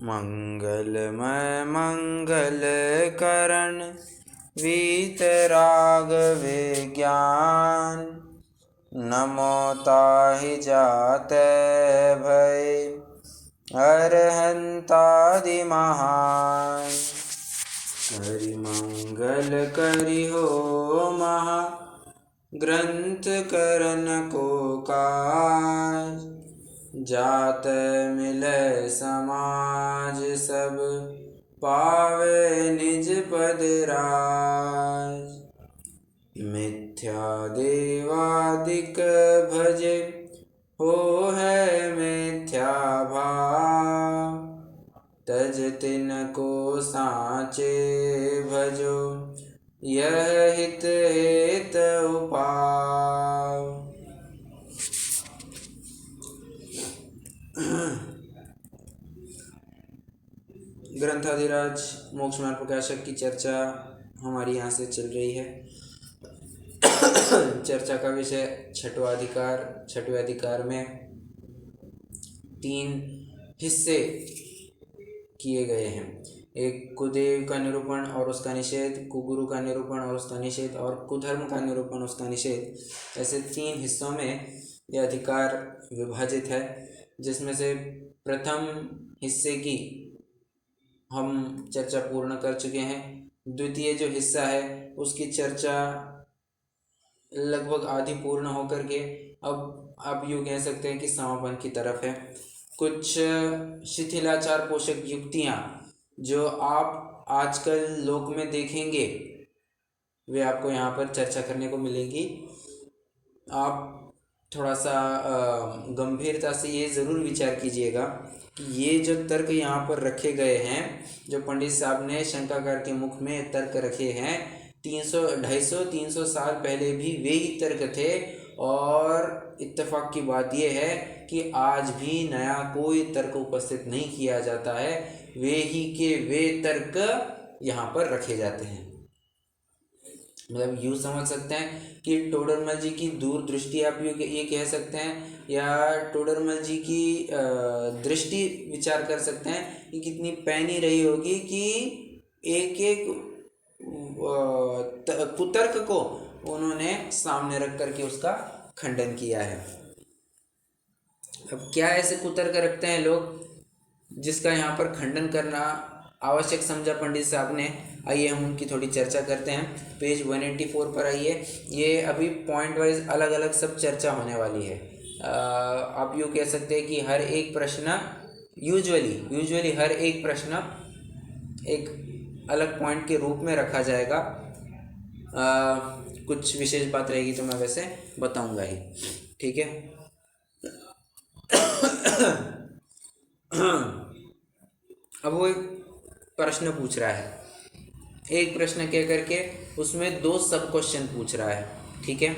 मंगलमय मंगल करण वीतराग विज्ञान। नमो ताहि जाते भय अरहंतादि महान। करि मंगल करि हो महा ग्रंथ करन को काज। जात मिलै समाज सब पावे निज पद राज। मिथ्या देवादिक भजे हो है मिथ्या भाव। तज तिनको साचे भजो यह हित हेत उपाव। ग्रंथाधिराज मोक्षमार्ग प्रकाशक की चर्चा हमारी यहाँ से चल रही है। चर्चा का विषय छठवां अधिकार। छठवें अधिकार में 3 हिस्से किए गए हैं। एक कुदेव का निरूपण और उसका निषेध, कुगुरु का निरूपण और उसका निषेध, और कुधर्म का निरूपण उसका निषेध। ऐसे 3 हिस्सों में यह अधिकार विभाजित है, जिसमें से प्रथम हिस्से की हम चर्चा पूर्ण कर चुके हैं। द्वितीय जो हिस्सा है उसकी चर्चा लगभग आधी पूर्ण होकर के अब आप यूँ कह सकते हैं कि समापन की तरफ है। कुछ शिथिलाचार पोषक युक्तियाँ जो आप आजकल लोक में देखेंगे वे आपको यहाँ पर चर्चा करने को मिलेगी। आप थोड़ा सा गंभीरता से ये ज़रूर विचार कीजिएगा कि ये जो तर्क यहाँ पर रखे गए हैं, जो पंडित साहब ने शंकाकार के मुख में तर्क रखे हैं, 250-300 साल पहले भी वे ही तर्क थे। और इत्तेफाक की बात यह है कि आज भी नया कोई तर्क उपस्थित नहीं किया जाता है, वे ही के वे तर्क यहाँ पर रखे जाते हैं। मतलब यूँ समझ सकते हैं कि टोडरमल जी की दूरदृष्टि आप ये कह सकते हैं, या टोडरमल जी की दृष्टि विचार कर सकते हैं कि कितनी पैनी रही होगी कि एक एक कुतर्क को उन्होंने सामने रख करके उसका खंडन किया है। अब क्या ऐसे कुतर्क रखते हैं लोग जिसका यहाँ पर खंडन करना आवश्यक समझा पंडित साहब ने। आइए हम उनकी थोड़ी चर्चा करते हैं। पेज 184 पर आइए। ये अभी पॉइंट वाइज अलग अलग सब चर्चा होने वाली है। आप यूँ कह सकते हैं कि हर एक प्रश्न यूजुअली हर एक प्रश्न एक अलग पॉइंट के रूप में रखा जाएगा। कुछ विशेष बात रहेगी तो मैं वैसे बताऊंगा ही, ठीक है। अब वो एक प्रश्न पूछ रहा है, एक प्रश्न कह करके उसमें 2 सब क्वेश्चन पूछ रहा है, ठीक है।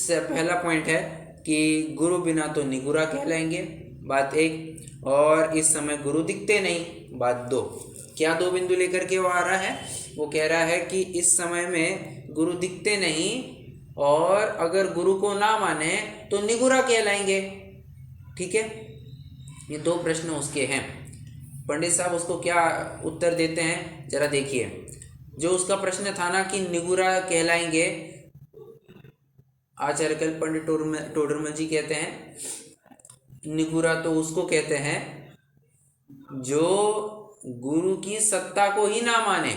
पहला पॉइंट है कि गुरु बिना तो निगुरा कहलाएंगे, बात 1, और इस समय गुरु दिखते नहीं, बात 2। क्या 2 बिंदु लेकर के वो आ रहा है? वो कह रहा है कि इस समय में गुरु दिखते नहीं, और अगर गुरु को ना माने तो निगुरा कहलाएंगे, ठीक है। ये 2 प्रश्न उसके हैं। पंडित साहब उसको क्या उत्तर देते हैं जरा देखिए। जो उसका प्रश्न था ना कि निगुरा कहलाएंगे, आचार्य कल पंडित टोडरमल जी कहते हैं निगुरा तो उसको कहते हैं जो गुरु की सत्ता को ही ना माने,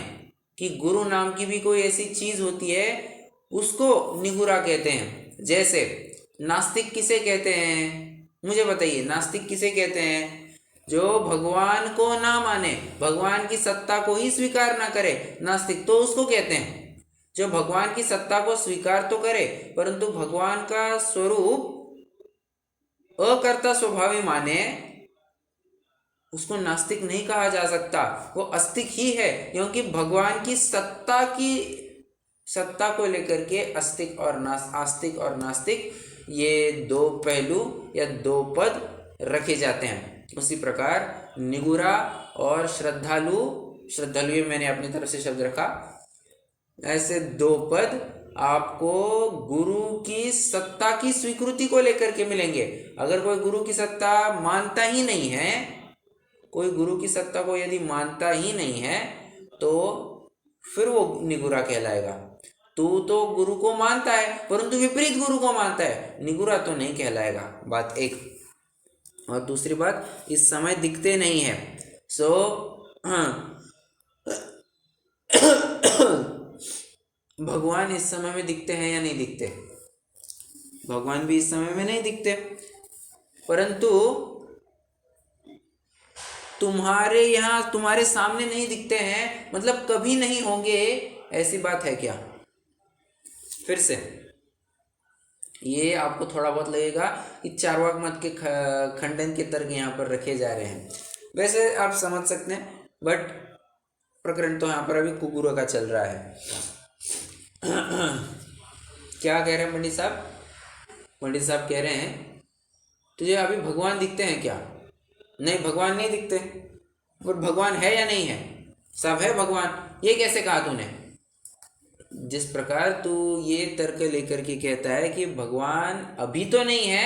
कि गुरु नाम की भी कोई ऐसी चीज होती है उसको निगुरा कहते हैं। जैसे नास्तिक किसे कहते हैं? मुझे बताइए, नास्तिक किसे कहते हैं? जो भगवान को ना माने, भगवान की सत्ता को ही स्वीकार ना करे, नास्तिक तो उसको कहते हैं। जो भगवान की सत्ता को स्वीकार तो करे परंतु भगवान का स्वरूप अकर्ता स्वभावी माने, उसको नास्तिक नहीं कहा जा सकता, वो आस्तिक ही है। क्योंकि भगवान की सत्ता को लेकर के आस्तिक और नास्तिक ये 2 पहलू या 2 पद रखे जाते हैं। उसी प्रकार निगुरा और श्रद्धालु ये मैंने अपनी तरफ से शब्द रखा, ऐसे 2 पद आपको गुरु की सत्ता की स्वीकृति को लेकर के मिलेंगे। अगर कोई गुरु की सत्ता मानता ही नहीं है कोई गुरु की सत्ता को यदि मानता ही नहीं है तो फिर वो निगुरा कहलाएगा। तू तो गुरु को मानता है परंतु विपरीत गुरु को मानता है, निगुरा तो नहीं कहलाएगा। बात एक। और दूसरी बात, इस समय दिखते नहीं है। सो भगवान इस समय में दिखते हैं या नहीं दिखते? भगवान भी इस समय में नहीं दिखते, परंतु तुम्हारे यहाँ तुम्हारे सामने नहीं दिखते हैं मतलब कभी नहीं होंगे, ऐसी बात है क्या? फिर से ये आपको थोड़ा बहुत लगेगा कि चार्वाक मत के खंडन के तर्क यहाँ पर रखे जा रहे हैं, वैसे आप समझ सकते हैं, बट प्रकरण तो यहाँ पर अभी कुगुरु का चल रहा है। क्या कह रहे हैं पंडित साहब? पंडित साहब कह रहे हैं तुझे अभी भगवान दिखते हैं क्या? नहीं, भगवान नहीं दिखते। पर भगवान है या नहीं है? सब है भगवान। ये कैसे कहा तूने? जिस प्रकार तू ये तर्क लेकर के कहता है कि भगवान अभी तो नहीं है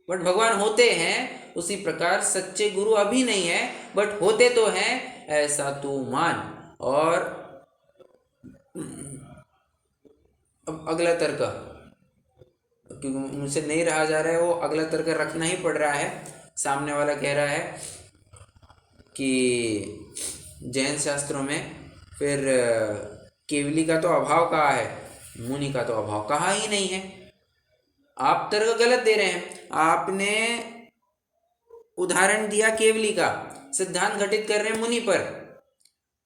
बट भगवान होते हैं, उसी प्रकार सच्चे गुरु अभी नहीं है बट होते तो हैं, ऐसा तू मान। और अब अगला तर्क, क्योंकि मुझसे नहीं रहा जा रहा है, वो अगला तर्क रखना ही पड़ रहा है। सामने वाला कह रहा है कि जैन शास्त्रों में फिर केवली का तो अभाव कहा है, मुनि का तो अभाव कहा ही नहीं है। आप तर्क गलत दे रहे हैं। आपने उदाहरण दिया केवली का, सिद्धांत घटित कर रहे हैं मुनि पर।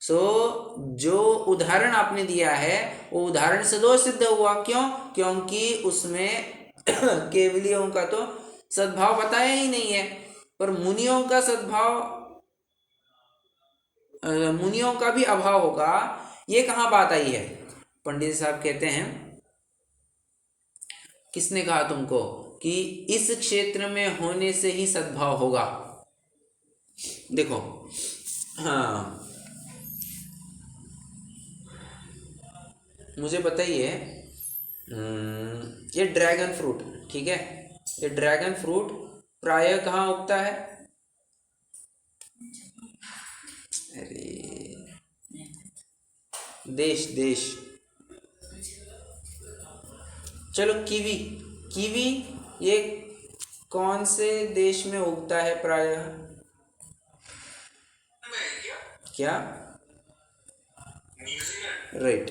जो उदाहरण आपने दिया है वो उदाहरण से दोष सिद्ध हुआ। क्यों? क्योंकि उसमें केवलियों का तो सद्भाव बताया ही नहीं है, पर मुनियों का सद्भाव, मुनियों का भी अभाव होगा, ये कहाँ बात आई है? पंडित साहब कहते हैं, किसने कहा तुमको कि इस क्षेत्र में होने से ही सद्भाव होगा? देखो, हाँ, मुझे बताइए, ये ड्रैगन फ्रूट, ठीक है, ये ड्रैगन फ्रूट प्रायः कहाँ उगता है? अरे देश। चलो, कीवी ये कौन से देश में उगता है प्रायः? क्या? Right,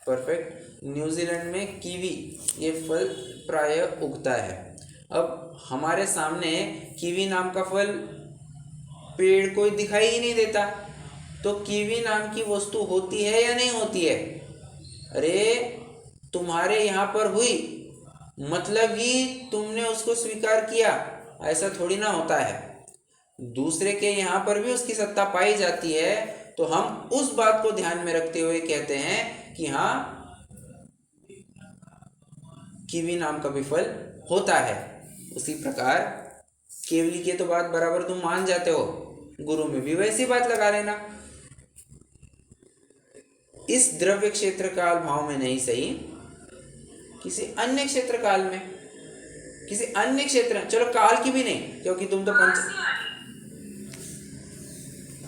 perfect. न्यूजीलैंड में कीवी ये फल प्रायः उगता है। अब हमारे सामने कीवी नाम का फल पेड़ कोई दिखाई ही नहीं देता, तो कीवी नाम की वस्तु होती है या नहीं होती है? अरे तुम्हारे यहाँ पर हुई मतलब ही तुमने उसको स्वीकार किया, ऐसा थोड़ी ना होता है। दूसरे के यहाँ पर भी उसकी सत्ता पाई जाती है, तो हम उस बात को ध्यान में रखते हुए कहते हैं कि हाँ, कीवी नाम का भी फल होता है। उसी प्रकार केवली के तो बात बराबर तुम मान जाते हो, गुरु में भी वैसी बात लगा लेना। इस द्रव्य क्षेत्र काल भाव में नहीं सही, किसी अन्य क्षेत्र काल में, किसी अन्य क्षेत्र, चलो काल की भी नहीं, क्योंकि तुम तो पंच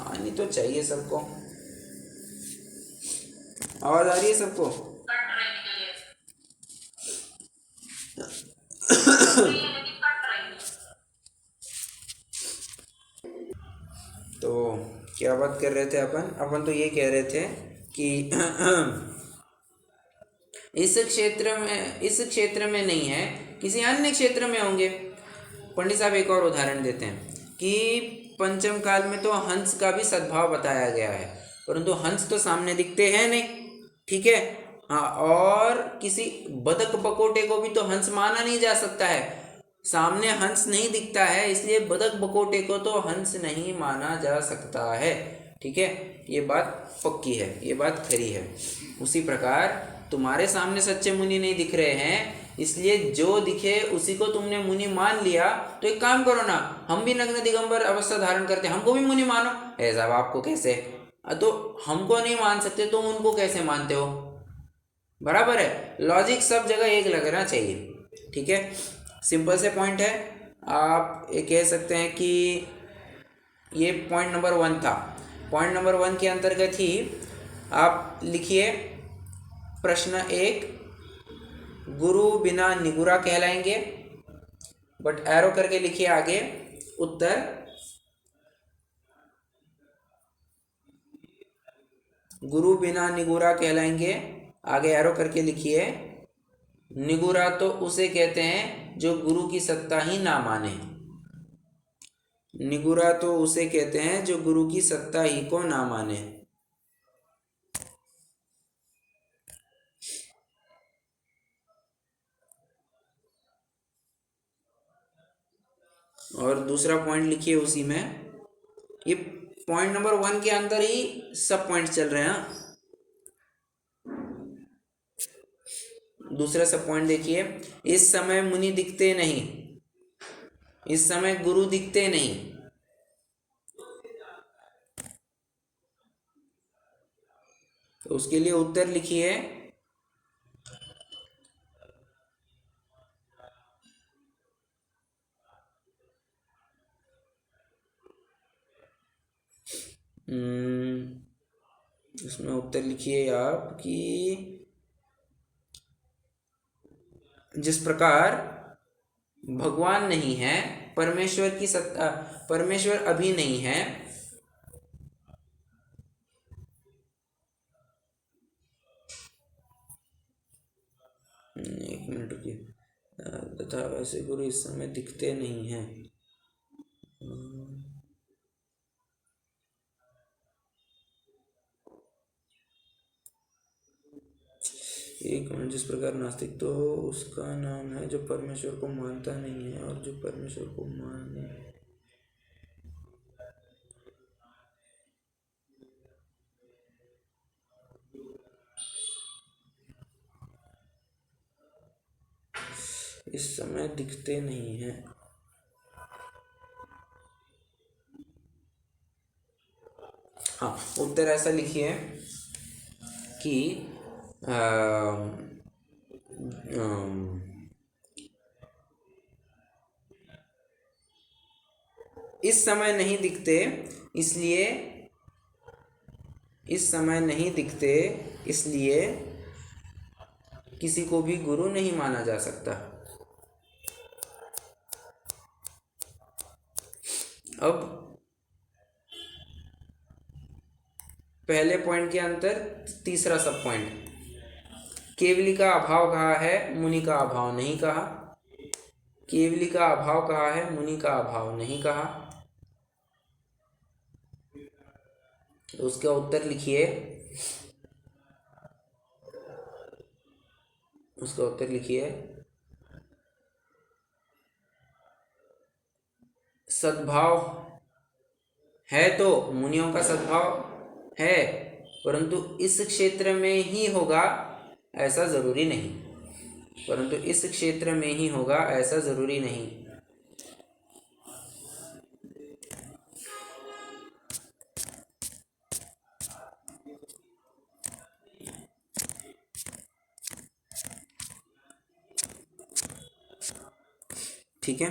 आनी तो चाहिए सबको। आवाज आ रही है सबको? तो क्या बात कर रहे थे अपन तो ये कह रहे थे कि इस क्षेत्र में नहीं है, किसी अन्य क्षेत्र में होंगे। पंडित साहब एक और उदाहरण देते हैं कि पंचम काल में तो हंस का भी सद्भाव बताया गया है, परंतु हंस तो सामने दिखते हैं नहीं, ठीक है, हाँ। और किसी बदक बकोटे को भी तो हंस माना नहीं जा सकता है, सामने हंस नहीं दिखता है, इसलिए बदक बकोटे को तो हंस नहीं माना जा सकता है, ठीक है। ये बात पक्की है, ये बात खरी है। उसी प्रकार तुम्हारे सामने सच्चे मुनि नहीं दिख रहे हैं, इसलिए जो दिखे उसी को तुमने मुनि मान लिया। तो एक काम करो ना, हम भी नग्न दिगंबर अवस्था धारण करते हैं, हमको भी मुनि मानो। ऐसा आपको कैसे? तो हमको नहीं मान सकते, तुम उनको कैसे मानते हो? बराबर है, लॉजिक सब जगह एक लगना चाहिए, ठीक है। सिंपल से पॉइंट है। आप ये कह सकते हैं कि ये पॉइंट नंबर 1 था। पॉइंट नंबर 1 के अंतर्गत ही आप लिखिए प्रश्न 1, गुरु बिना निगुरा कहलाएंगे, बट एरो करके लिखिए आगे उत्तर। गुरु बिना निगुरा कहलाएंगे, आगे एरो करके लिखिए। निगुरा तो उसे कहते हैं जो गुरु की सत्ता ही ना माने। निगुरा तो उसे कहते हैं जो गुरु की सत्ता ही को ना माने। और दूसरा पॉइंट लिखिए उसी में। ये पॉइंट नंबर 1 के अंदर ही सब पॉइंट चल रहे हैं। दूसरा सब पॉइंट देखिए, इस समय मुनि दिखते नहीं, इस समय गुरु दिखते नहीं। तो उसके लिए उत्तर लिखिए। इसमें उत्तर लिखिए आप कि जिस प्रकार भगवान नहीं है, परमेश्वर की सत्ता, परमेश्वर अभी नहीं है, एक मिनट रुकिए, तथा वैसे गुरु इस समय दिखते नहीं हैं। एक मिनट, जिस प्रकार नास्तिक तो उसका नाम है जो परमेश्वर को मानता नहीं है, और जो परमेश्वर को माने इस समय दिखते नहीं हैं। हाँ, उत्तर ऐसा लिखिए कि इस समय नहीं दिखते, इसलिए इस समय नहीं दिखते, इसलिए किसी को भी गुरु नहीं माना जा सकता। अब पहले पॉइंट के अंतर तीसरा सब पॉइंट, केवली का अभाव कहा है, मुनि का अभाव नहीं कहा। केवली का अभाव कहा है, मुनि का अभाव नहीं कहा। तो उसका उत्तर लिखिए। उसका उत्तर लिखिए, सद्भाव है तो मुनियों का सद्भाव है, परंतु इस क्षेत्र में ही होगा ऐसा जरूरी नहीं। परंतु इस क्षेत्र में ही होगा ऐसा जरूरी नहीं। ठीक है,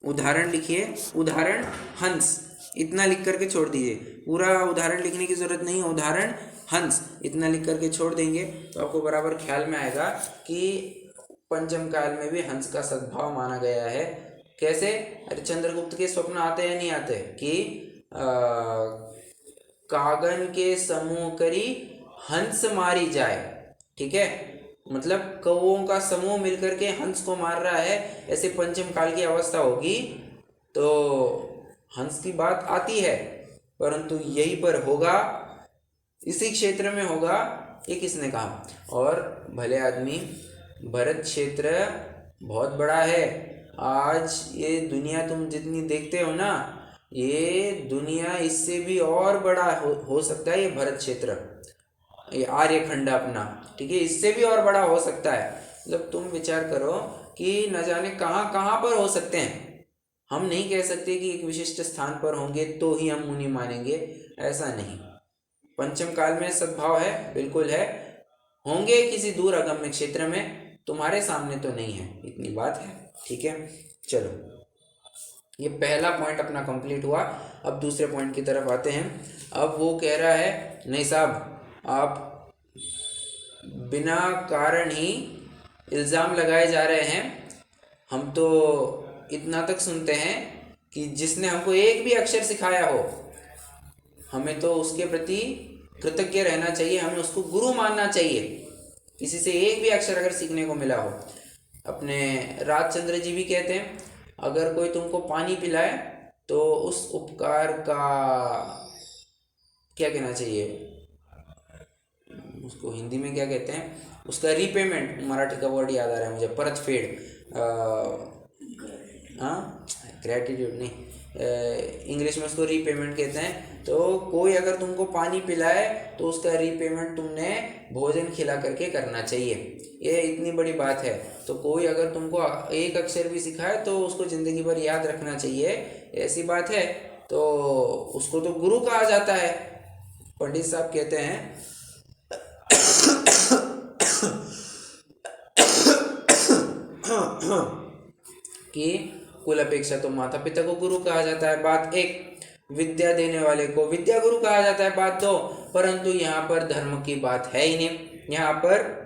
उदाहरण लिखिए। उदाहरण हंस, इतना लिख करके छोड़ दीजिए। पूरा उदाहरण लिखने की जरूरत नहीं है। उदाहरण हंस इतना लिख करके छोड़ देंगे तो आपको बराबर ख्याल में आएगा कि पंचम काल में भी हंस का सद्भाव माना गया है। कैसे? अरे चंद्रगुप्त के स्वप्न आते हैं नहीं आते कि कागन के समूह करी हंस मारी जाए। ठीक है, मतलब कौओं का समूह मिलकर के हंस को मार रहा है, ऐसे पंचम काल की अवस्था होगी तो हंस की बात आती है। परंतु यहीं पर होगा, इसी क्षेत्र में होगा, ये किसने कहा? और भले आदमी, भरत क्षेत्र बहुत बड़ा है। आज ये दुनिया तुम जितनी देखते हो ना, ये दुनिया इससे भी और बड़ा हो सकता है। ये भरत क्षेत्र, ये आर्यखंड अपना, ठीक है, इससे भी और बड़ा हो सकता है। मतलब तुम विचार करो कि न जाने कहाँ कहाँ पर हो सकते हैं। हम नहीं कह सकते कि एक विशिष्ट स्थान पर होंगे तो ही हम मुनि मानेंगे, ऐसा नहीं। पंचम काल में सद्भाव है, बिल्कुल है। होंगे किसी दूर अगम्य क्षेत्र में, तुम्हारे सामने तो नहीं है, इतनी बात है। ठीक है, चलो ये पहला पॉइंट अपना कंप्लीट हुआ। अब दूसरे पॉइंट की तरफ आते हैं। अब वो कह रहा है नहीं साहब, आप बिना कारण ही इल्ज़ाम लगाए जा रहे हैं। हम तो इतना तक सुनते हैं कि जिसने हमको एक भी अक्षर सिखाया हो, हमें तो उसके प्रति कृतज्ञ रहना चाहिए, हमें उसको गुरु मानना चाहिए। किसी से एक भी अक्षर अगर सीखने को मिला हो। अपने राजचंद्र जी भी कहते हैं, अगर कोई तुमको पानी पिलाए तो उस उपकार का क्या कहना चाहिए, उसको हिंदी में क्या कहते हैं, उसका रीपेमेंट, मराठी का वर्ड याद आ रहा है मुझे, परतफेड़, हाँ ग्रेटिट्यूड नहीं, इंग्लिश में उसको रीपेमेंट कहते हैं। तो कोई अगर तुमको पानी पिलाए तो उसका रीपेमेंट तुमने भोजन खिला करके करना चाहिए। ये इतनी बड़ी बात है। तो कोई अगर तुमको एक अक्षर भी सिखाए तो उसको ज़िंदगी भर याद रखना चाहिए, ऐसी बात है। तो उसको तो गुरु कहा जाता है। पंडित साहब कहते हैं कि कुल अपेक्षा तो माता पिता को गुरु कहा जाता है, बात एक। विद्या देने वाले को विद्या गुरु कहा जाता है, बात दो। परंतु यहाँ पर धर्म की बात है ही नहीं। यहाँ पर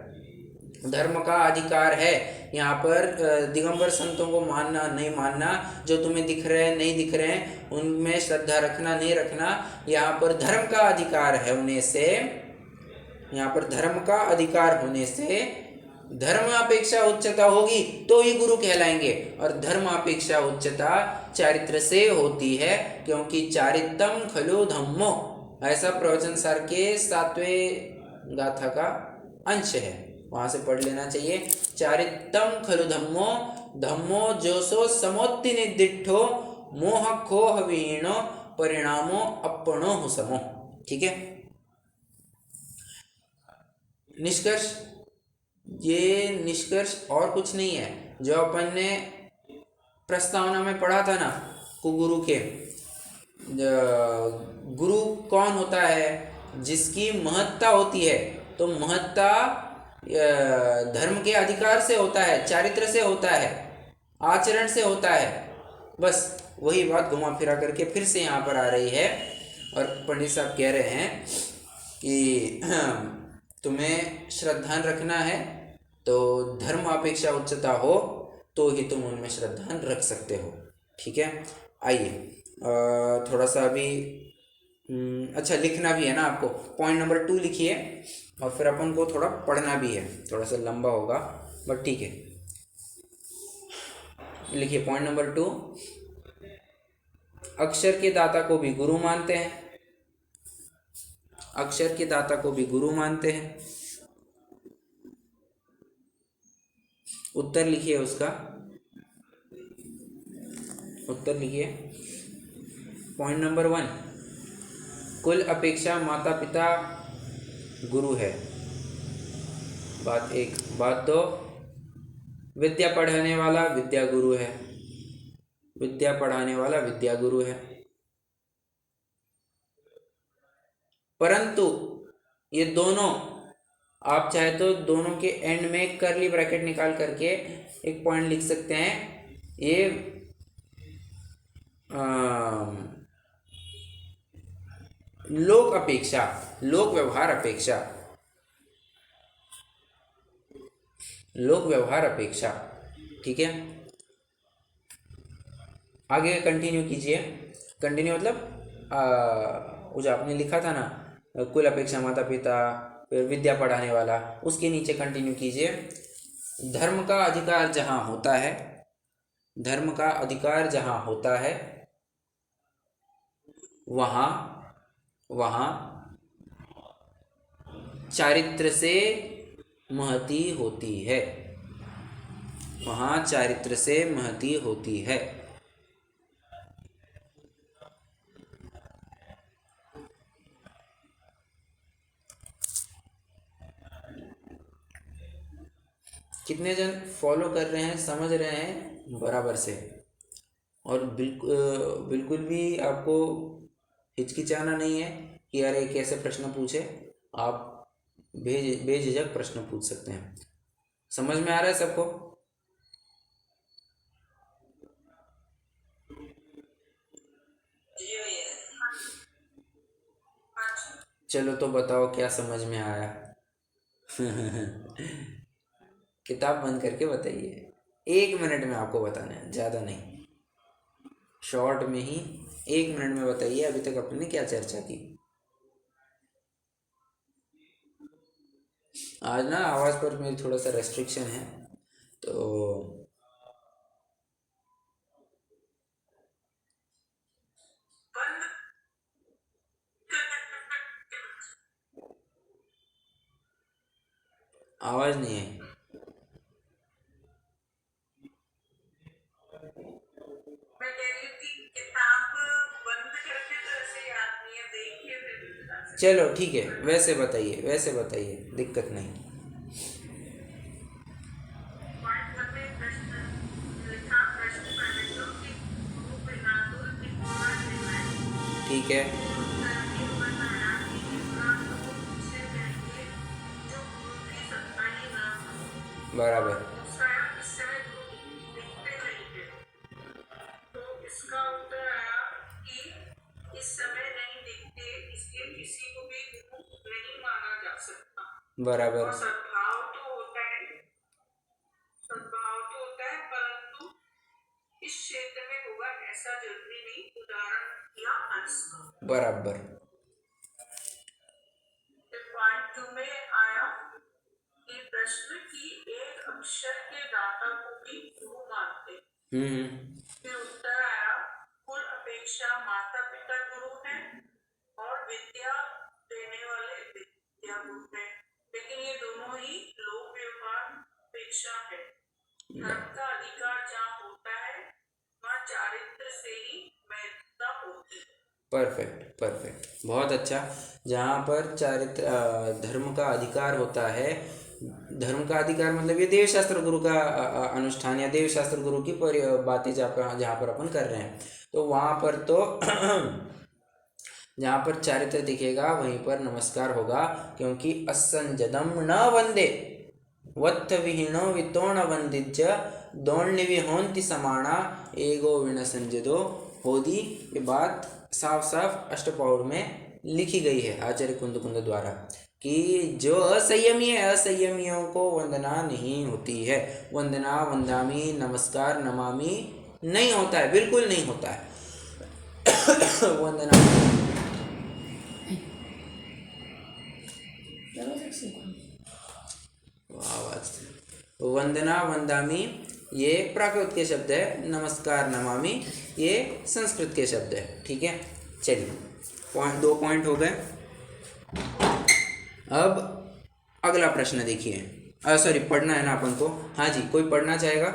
धर्म का अधिकार है। यहाँ पर दिगंबर संतों को मानना नहीं मानना, जो तुम्हें दिख रहे हैं नहीं दिख रहे हैं उनमें श्रद्धा रखना नहीं रखना, यहाँ पर धर्म का अधिकार है होने से, यहाँ पर धर्म का अधिकार होने से धर्म अपेक्षा उच्चता होगी तो ही गुरु कहलाएंगे। और धर्म अपेक्षा उच्चता चारित्र से होती है, क्योंकि चारित्रम खलु धम्मो, ऐसा प्रवचन सार के 7वें गाथा का अंश है, वहां से पढ़ लेना चाहिए। चारित्रम खलु धम्मो, धम्मो जोसो समोत्ति निर्दिठो, मोह खोह वीणो परिणामो अपनो हुसमो। ठीक है। निष्कर्ष, ये निष्कर्ष और कुछ नहीं है, जो अपन ने प्रस्तावना में पढ़ा था ना, कुगुरु के। गुरु कौन होता है? जिसकी महत्ता होती है। तो महत्ता धर्म के अधिकार से होता है, चारित्र से होता है, आचरण से होता है। बस वही बात घुमा फिरा करके फिर से यहाँ पर आ रही है। और पंडित साहब कह रहे हैं कि तुम्हें श्रद्धान रखना है तो धर्म अपेक्षा उच्चता हो तो ही तुम उनमें श्रद्धान रख सकते हो। ठीक है। आइए थोड़ा सा अभी अच्छा लिखना भी है ना आपको। पॉइंट नंबर 2 लिखिए और फिर अपन को थोड़ा पढ़ना भी है, थोड़ा सा लंबा होगा बट ठीक है। लिखिए पॉइंट नंबर 2, अक्षर के दाता को भी गुरु मानते हैं। अक्षर के दाता को भी गुरु मानते हैं। उत्तर लिखिए उसका, उत्तर लिखिए। पॉइंट नंबर 1, कुल अपेक्षा माता पिता गुरु है, बात 1। बात 2, विद्या पढ़ाने वाला विद्या गुरु है। विद्या पढ़ाने वाला विद्या गुरु है। परंतु ये दोनों, आप चाहे तो दोनों के एंड में कर्ली ब्रैकेट निकाल करके एक पॉइंट लिख सकते हैं। ये लोक अपेक्षा, लोक व्यवहार अपेक्षा, लोक व्यवहार अपेक्षा। ठीक है। आगे कंटिन्यू कीजिए। कंटिन्यू मतलब जो आपने लिखा था ना, कुल अपेक्षा माता पिता फिर विद्या पढ़ाने वाला, उसके नीचे कंटिन्यू कीजिए। धर्म का अधिकार जहाँ होता है, धर्म का अधिकार जहाँ होता है वहाँ वहाँ चारित्र से महती होती है। वहाँ चारित्र से महती होती है। कितने जन फॉलो कर रहे हैं, समझ रहे हैं बराबर से? और बिल्कुल भी आपको हिचकिचाना नहीं है कि यार ये कैसे प्रश्न पूछे। आप बेझिझक प्रश्न पूछ सकते हैं। समझ में आ रहा है सबको? चलो तो बताओ क्या समझ में आया। किताब बंद करके बताइए। 1 मिनट में आपको बताना है, ज़्यादा नहीं, शॉर्ट में ही 1 मिनट में बताइए अभी तक अपने क्या चर्चा की। आज ना आवाज़ पर मेरी थोड़ा सा रेस्ट्रिक्शन है, तो आवाज़ नहीं है। चलो ठीक है, वैसे बताइए, वैसे बताइए, दिक्कत नहीं। ठीक है। बराबर। बराबर। बराबर। हम्म। परफेक्ट, परफेक्ट, बहुत अच्छा। जहाँ पर धर्म का अधिकार होता है, धर्म का अधिकार मतलब ये देव शास्त्र गुरु का अनुष्ठान या देव शास्त्र गुरु की बातें जहाँ पर अपन कर रहे हैं, तो वहाँ पर तो जहाँ पर चारित्र दिखेगा वहीं पर नमस्कार होगा, क्योंकि असंजदम न वंदे वत्थ विहीनो वितोण वंदिज दौण्य होंति समाणा एगो विण संजदो होदी। ये बात साफ साफ अष्टपौर में लिखी गई है आचार्य कुंद कुंद द्वारा, कि जो असंयमी है, असंयमियों को वंदना नहीं होती है। वंदना, वंदामी, नमस्कार, नमामि नहीं होता है, बिल्कुल नहीं होता है। वंदना, वंदना, वंदामी ये प्राकृत के शब्द है, नमस्कार, नमामि ये संस्कृत के शब्द है। ठीक है, चलिए 2 पॉइंट हो गए। अब अगला प्रश्न देखिए। सॉरी, पढ़ना है ना अपन को। हाँ जी, कोई पढ़ना चाहेगा?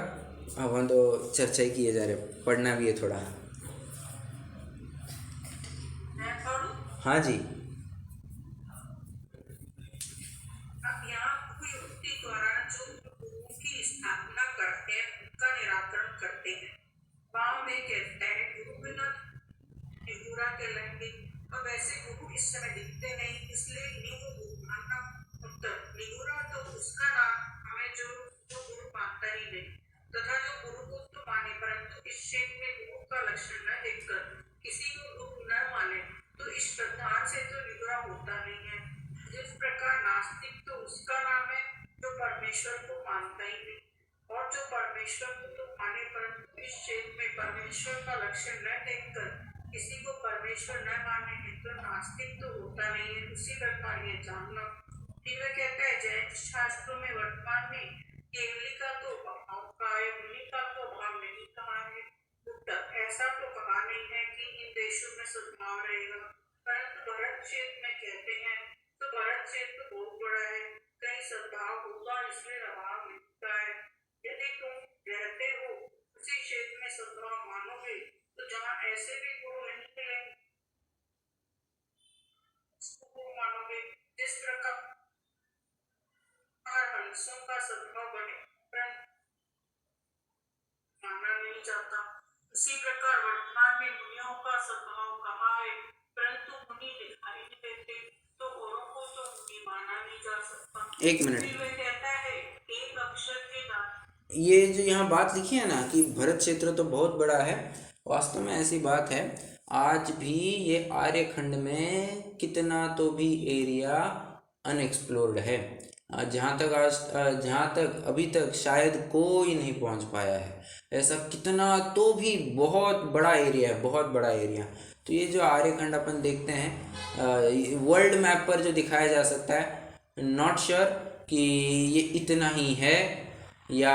अपन तो चर्चा ही किए जा रहे, पढ़ना भी है थोड़ा। हाँ जी। एक मिनट, ये जो यहाँ बात लिखी है ना कि भरत क्षेत्र तो बहुत बड़ा है, वास्तव में ऐसी बात है। आज भी ये आर्यखंड में कितना तो भी एरिया अनएक्सप्लोर्ड है। जहाँ तक अभी तक शायद कोई नहीं पहुँच पाया है। ऐसा कितना तो भी बहुत बड़ा एरिया है, बहुत बड़ा एरिया। तो ये जो आर्यखंड अपन देखते हैं वर्ल्ड मैप पर जो दिखाया जा सकता है, नॉट श्योर कि ये इतना ही है या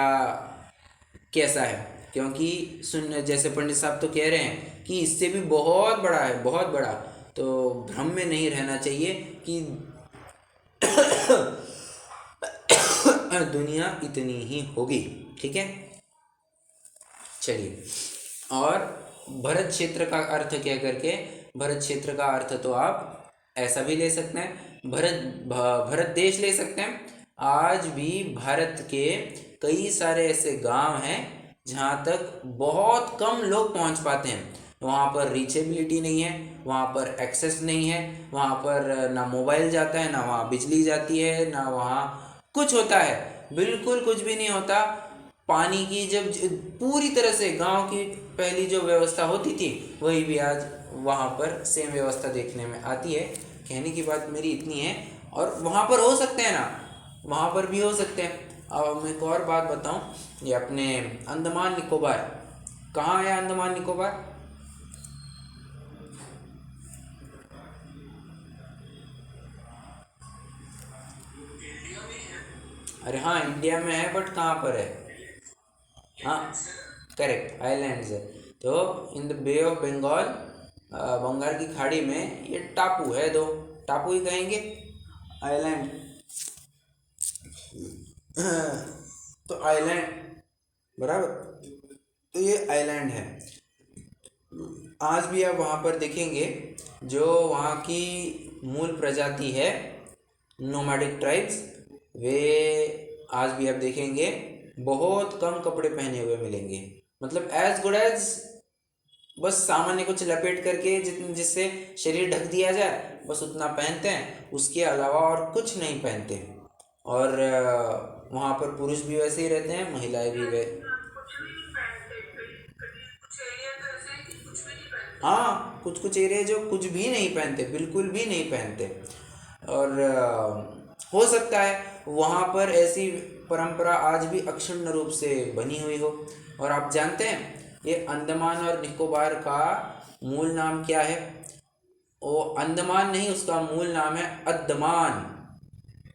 कैसा है, क्योंकि सुन जैसे पंडित साहब तो कह रहे हैं कि इससे भी बहुत बड़ा है, बहुत बड़ा। तो भ्रम में नहीं रहना चाहिए कि दुनिया इतनी ही होगी। ठीक है, चलिए। और भरत क्षेत्र का अर्थ क्या करके, भरत क्षेत्र का अर्थ तो आप ऐसा भी ले सकते हैं, भरत देश ले सकते हैं। आज भी भारत के कई सारे ऐसे गांव हैं जहां तक बहुत कम लोग पहुंच पाते हैं। वहाँ पर रीचेबिलिटी नहीं है, वहाँ पर एक्सेस नहीं है, वहाँ पर ना मोबाइल जाता है, ना वहाँ बिजली जाती है, ना वहाँ कुछ होता है, बिल्कुल कुछ भी नहीं होता। पानी की जब पूरी तरह से गांव की पहली जो व्यवस्था होती थी वही भी आज वहाँ पर सेम व्यवस्था देखने में आती है। कहने की बात मेरी इतनी है, और वहाँ पर हो सकते हैं ना, वहाँ पर भी हो सकते हैं। अब मैं एक और बात बताऊँ, ये अपने अंडमान निकोबार, कहाँ है अंडमान निकोबार? अरे हाँ, इंडिया में है, बट कहाँ पर है? हाँ, करेक्ट, आइलैंड्स है। तो in the bay of Bengal, Bengal की खाड़ी में ये टापू है, दो टापू ही कहेंगे, आइलैंड। तो आइलैंड, बराबर, तो ये आइलैंड है। आज भी आप वहाँ पर देखेंगे जो वहाँ की मूल प्रजाति है, नोमैडिक ट्राइब्स, वे आज भी आप देखेंगे बहुत कम कपड़े पहने हुए मिलेंगे। मतलब एज गुड एज बस सामान्य कुछ लपेट करके जिससे शरीर ढक दिया जाए, बस उतना पहनते हैं, उसके अलावा और कुछ नहीं पहनते। और वहाँ पर पुरुष भी वैसे ही रहते हैं, महिलाएं भी वे हाँ, कुछ कुछ एरिया जो कुछ भी नहीं पहनते, बिल्कुल भी नहीं पहनते। और हो सकता है वहाँ पर ऐसी परंपरा आज भी अक्षुण्ण रूप से बनी हुई हो। और आप जानते हैं ये अंडमान और निकोबार का मूल नाम क्या है? वो अंडमान नहीं, उसका मूल नाम है अद्दमान।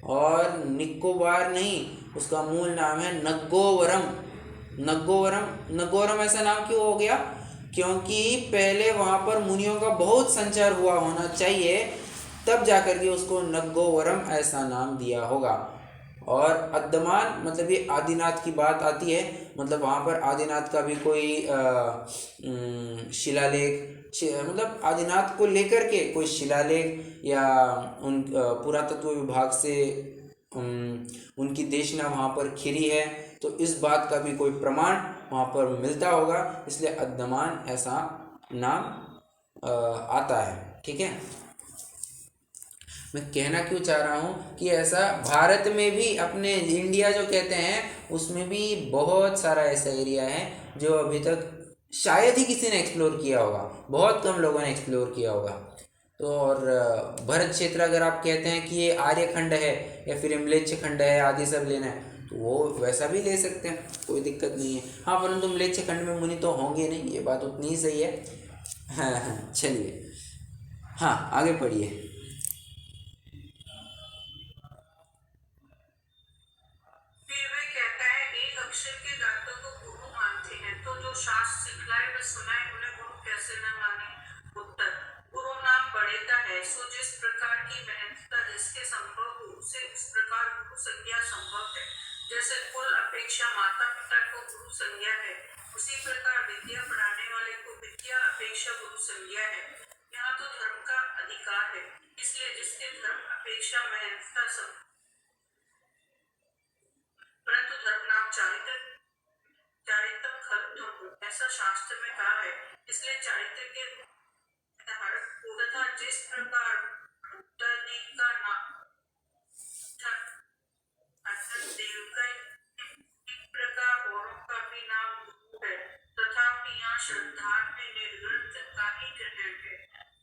और निकोबार नहीं, उसका मूल नाम है नग्गोवरम। नग्गोवरम, नग्गोवरम ऐसा नाम क्यों हो गया? क्योंकि पहले वहाँ पर मुनियों का बहुत संचार हुआ होना चाहिए, तब जाकर के उसको नग्गोवरम ऐसा नाम दिया होगा। और अद्दमान मतलब ये आदिनाथ की बात आती है, मतलब वहाँ पर आदिनाथ का भी कोई शिलालेख, मतलब आदिनाथ को लेकर के कोई शिलालेख या उन पुरातत्व विभाग से उनकी देशना वहाँ पर खिरी है, तो इस बात का भी कोई प्रमाण वहाँ पर मिलता होगा, इसलिए अद्दमान ऐसा नाम आता है। ठीक है, मैं कहना क्यों चाह रहा हूँ कि ऐसा भारत में भी, अपने इंडिया जो कहते हैं उसमें भी बहुत सारा ऐसा एरिया है जो अभी तक शायद ही किसी ने एक्सप्लोर किया होगा, बहुत कम लोगों ने एक्सप्लोर किया होगा। तो और भरत क्षेत्र अगर आप कहते हैं कि ये आर्यखंड है या फिर म्लेच्छ खंड है, आदि सब लेना है, तो वो वैसा भी ले सकते हैं, कोई दिक्कत नहीं है। हाँ, परंतु म्लेच्छ खंड में मुनि तो होंगे नहीं, ये बात उतनी ही सही है। हाँ हाँ, चलिए, हाँ आगे पढ़िए।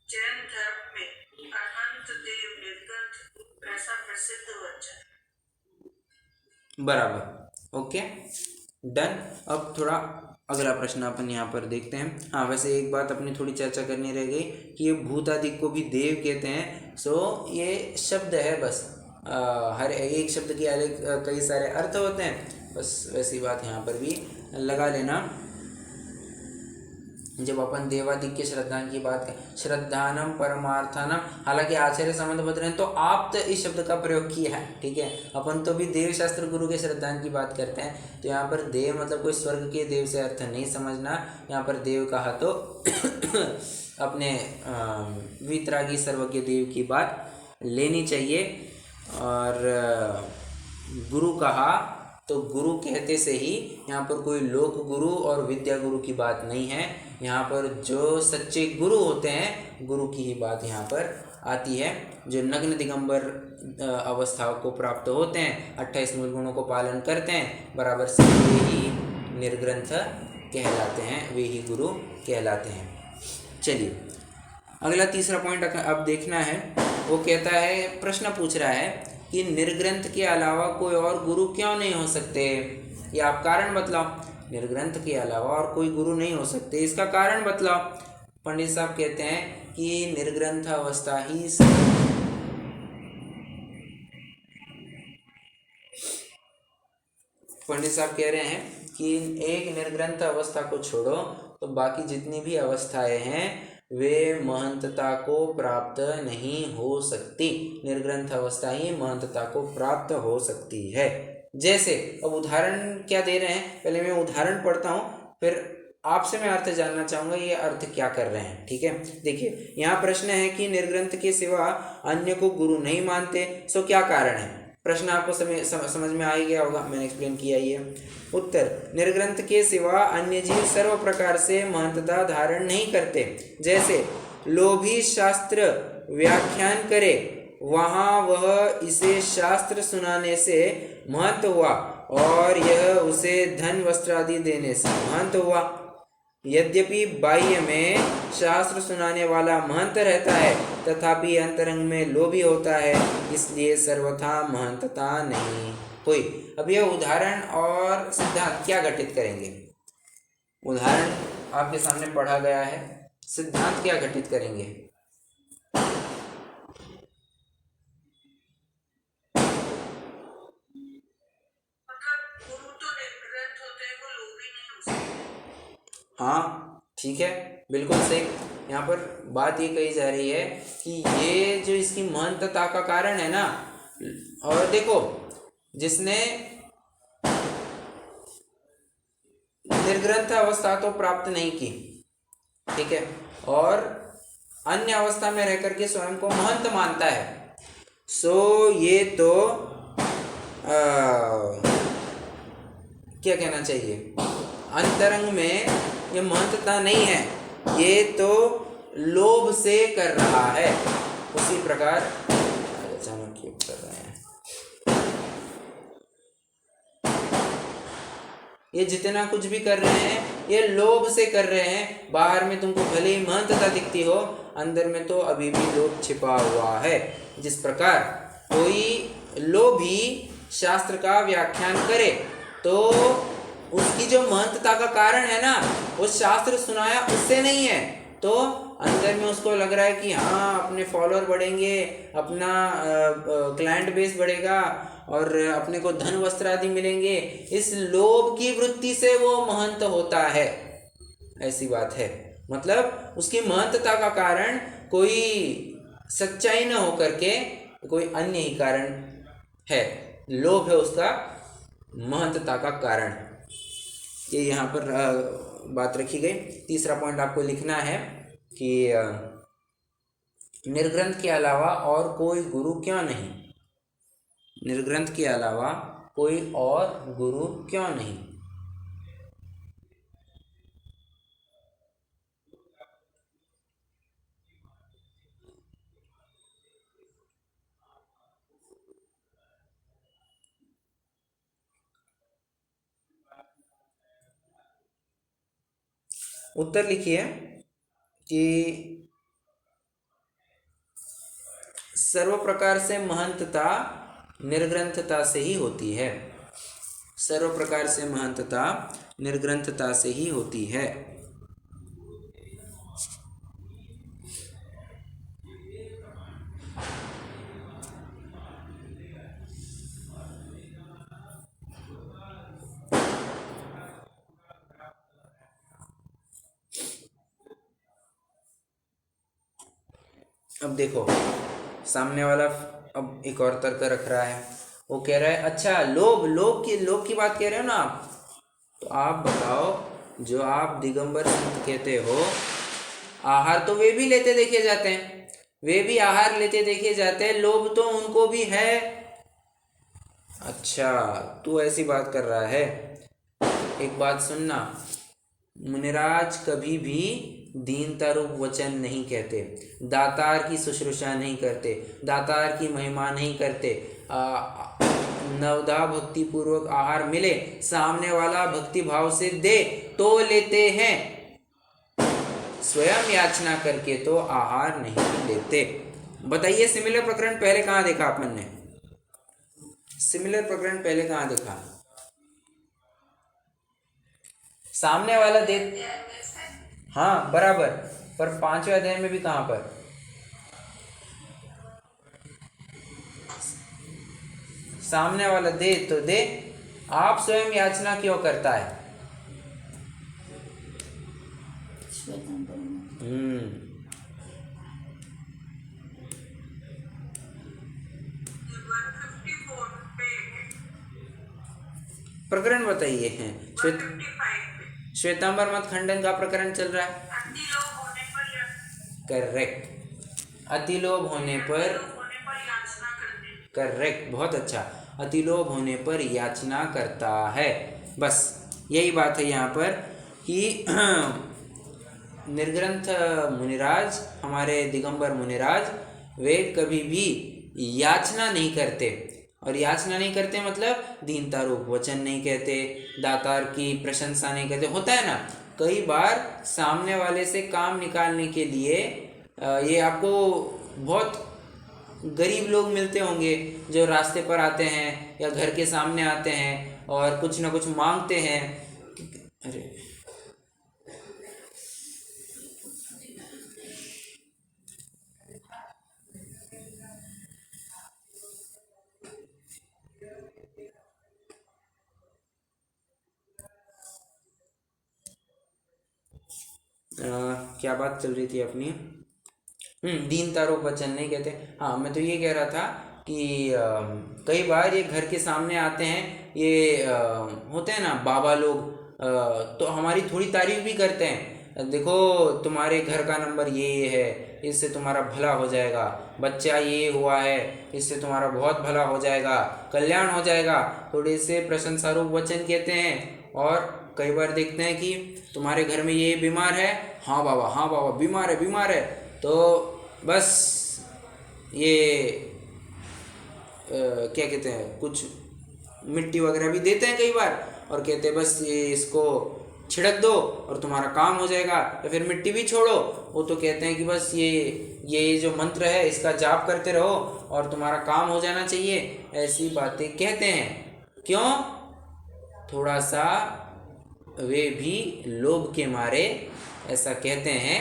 जैन धर्म में अनंत देव निर्ग्रंथ ऐसा प्रसिद्ध वचन। बराबर, ओके, डन। अब थोड़ा अगला प्रश्न अपन यहाँ पर देखते हैं। हाँ, वैसे एक बात अपनी थोड़ी चर्चा करनी रह गई कि ये भूतादिक को भी देव कहते हैं। सो ये शब्द है बस, हर एक शब्द के अलग कई सारे अर्थ होते हैं, बस वैसी बात यहाँ पर भी लगा लेना। जब अपन देवादिक के श्रद्धान की बात करें, श्रद्धानम परमार्थानम, हालांकि आचार्य संबंध बदल रहे हैं तो आप तो इस शब्द का प्रयोग किया है, ठीक है। अपन तो भी देव शास्त्र गुरु के श्रद्धान की बात करते हैं, तो यहाँ पर देव मतलब कोई स्वर्ग के देव से अर्थ नहीं समझना। यहाँ पर देव कहा तो अपने वीतरागी सर्वज्ञ देव की बात लेनी चाहिए। और गुरु कहा तो गुरु कहते से ही यहाँ पर कोई लोक गुरु और विद्या गुरु की बात नहीं है। यहाँ पर जो सच्चे गुरु होते हैं, गुरु की ही बात यहाँ पर आती है। जो नग्न दिगंबर अवस्थाओं को प्राप्त होते हैं, 28 मूल गुणों को पालन करते हैं, बराबर से वे ही निर्ग्रंथ कहलाते हैं, वे ही गुरु कहलाते हैं। चलिए अगला तीसरा पॉइंट अब देखना है। वो कहता है, प्रश्न पूछ रहा है कि निर्ग्रंथ के अलावा कोई और गुरु क्यों नहीं हो सकते, या आप कारण बतलाओ। निर्ग्रंथ के अलावा और कोई गुरु नहीं हो सकते, इसका कारण बतलाओ। पंडित साहब कहते हैं कि निर्ग्रंथ अवस्था ही पंडित साहब कह रहे हैं कि एक निर्ग्रंथ अवस्था को छोड़ो तो बाकी जितनी भी अवस्थाएं हैं वे महंतता को प्राप्त नहीं हो सकती। निर्ग्रंथ अवस्था ही महंतता को प्राप्त हो सकती है। जैसे अब उदाहरण क्या दे रहे हैं, पहले मैं उदाहरण पढ़ता हूँ, फिर आपसे मैं अर्थ जानना चाहूँगा ये अर्थ क्या कर रहे हैं, ठीक है। देखिए यहाँ प्रश्न है कि निर्ग्रंथ के सिवा अन्य को गुरु नहीं मानते, सो क्या कारण है। प्रश्न आपको समझ में आ ही गया होगा, मैंने एक्सप्लेन किया ही है। उत्तर, निर्ग्रंथ के सिवा अन्य जीव सर्व प्रकार से महंतता धारण नहीं करते। जैसे लोभी शास्त्र व्याख्यान करे, वहाँ वह इसे शास्त्र सुनाने से महंत हुआ और यह उसे धन वस्त्र आदि देने से महंत हुआ। यद्यपि बाह्य में शास्त्र सुनाने वाला महंत रहता है, तथापि अंतरंग में लोभी होता है, इसलिए सर्वथा महंतता नहीं हुई। अब यह उदाहरण और सिद्धांत क्या घटित करेंगे। उदाहरण आपके सामने पढ़ा गया है, सिद्धांत क्या घटित करेंगे। गुरु तो निर्ग्रंथ होते हैं, वो लोभी नहीं हो सकते। हाँ ठीक है, बिल्कुल सही। यहाँ पर बात ये कही जा रही है कि ये जो इसकी महंतता का कारण है ना, और देखो जिसने निर्ग्रंथ अवस्था तो प्राप्त नहीं की, ठीक है, और अन्य अवस्था में रह करके स्वयं को महंत मानता है, सो ये तो क्या कहना चाहिए, अंतरंग में ये महंतता नहीं है, ये तो लोभ से कर रहा है। उसी प्रकार अचानक क्यों कर रहे हैं, ये जितना कुछ भी कर रहे हैं ये लोभ से कर रहे हैं। बाहर में तुमको भले ही महंतता दिखती हो, अंदर में तो अभी भी लोभ छिपा हुआ है। जिस प्रकार कोई लोभी शास्त्र का व्याख्यान करे तो उसकी जो महंतता का कारण है ना, वो शास्त्र सुनाया उससे नहीं है, तो अंदर में उसको लग रहा है कि हाँ अपने फॉलोअर बढ़ेंगे, अपना क्लाइंट बेस बढ़ेगा और अपने को धन वस्त्र आदि मिलेंगे, इस लोभ की वृत्ति से वो महंत होता है। ऐसी बात है, मतलब उसकी महंतता का कारण कोई सच्चाई न होकर के कोई अन्य ही कारण है, लोभ है उसका महंतता का कारण। ये यहाँ पर बात रखी गई। तीसरा पॉइंट आपको लिखना है कि निर्ग्रंथ के अलावा और कोई गुरु क्यों नहीं, निर्ग्रंथ के अलावा कोई और गुरु क्यों नहीं। उत्तर लिखिए कि सर्व प्रकार से महंतता निर्ग्रंथता से ही होती है। सर्व प्रकार से महंतता निर्ग्रंथता से ही होती है। अब देखो सामने वाला अब एक और तर्क रख रहा है। वो कह रहा है अच्छा लोभ की बात कह रहे हो ना आप, तो आप बताओ जो आप दिगंबर संत कहते हो, आहार तो वे भी लेते देखे जाते हैं, वे भी आहार लेते देखे जाते हैं, लोभ तो उनको भी है। अच्छा तू ऐसी बात कर रहा है। एक बात सुनना, मुनिराज कभी भी दीनता रूप वचन नहीं कहते, दातार की शुश्रूषा नहीं करते, दातार की महिमा नहीं करते। नवदा भक्ति पूर्वक आहार मिले, सामने वाला भक्ति भाव से दे तो लेते हैं, स्वयं याचना करके तो आहार नहीं लेते। बताइए सिमिलर प्रकरण पहले कहाँ देखा अपन ने? सिमिलर प्रकरण पहले कहाँ देखा? सामने वाला दे, हाँ बराबर, पर 5वें अध्याय में भी कहाँ पर? सामने वाला दे तो दे, आप स्वयं याचना क्यों करता है? प्रकरण बताइए हैं। श्वेतांबर मत खंडन का प्रकरण चल रहा है। करेक्ट, अतिलोभ होने पर, करेक्ट, बहुत अच्छा, अतिलोभ होने पर याचना करता है। बस यही बात है यहाँ पर कि निर्ग्रंथ मुनिराज, हमारे दिगंबर मुनिराज, वे कभी भी याचना नहीं करते। और याचना नहीं करते मतलब दीनता रूप वचन नहीं कहते, दातार की प्रशंसा नहीं करते। होता है ना कई बार सामने वाले से काम निकालने के लिए, ये आपको बहुत गरीब लोग मिलते होंगे जो रास्ते पर आते हैं या घर के सामने आते हैं और कुछ ना कुछ मांगते हैं। अरे क्या बात चल रही थी अपनी? दीनता रूप वचन नहीं कहते। हाँ मैं तो ये कह रहा था कि कई बार ये घर के सामने आते हैं, ये होते हैं ना बाबा लोग, तो हमारी थोड़ी तारीफ भी करते हैं। देखो तुम्हारे घर का नंबर ये है, इससे तुम्हारा भला हो जाएगा, बच्चा ये हुआ है, इससे तुम्हारा बहुत भला हो जाएगा, कल्याण हो जाएगा, थोड़े से प्रशंसा रूप वचन कहते हैं। और कई बार देखते हैं कि तुम्हारे घर में ये बीमार है, हाँ बाबा बीमार है, तो बस ये क्या कहते हैं, कुछ मिट्टी वगैरह भी देते हैं कई बार और कहते हैं बस ये इसको छिड़क दो और तुम्हारा काम हो जाएगा। या फिर मिट्टी भी छोड़ो, वो तो कहते हैं कि बस ये जो मंत्र है इसका जाप करते रहो और तुम्हारा काम हो जाना चाहिए। ऐसी बातें कहते हैं। क्यों? थोड़ा सा वे भी लोभ के मारे ऐसा कहते हैं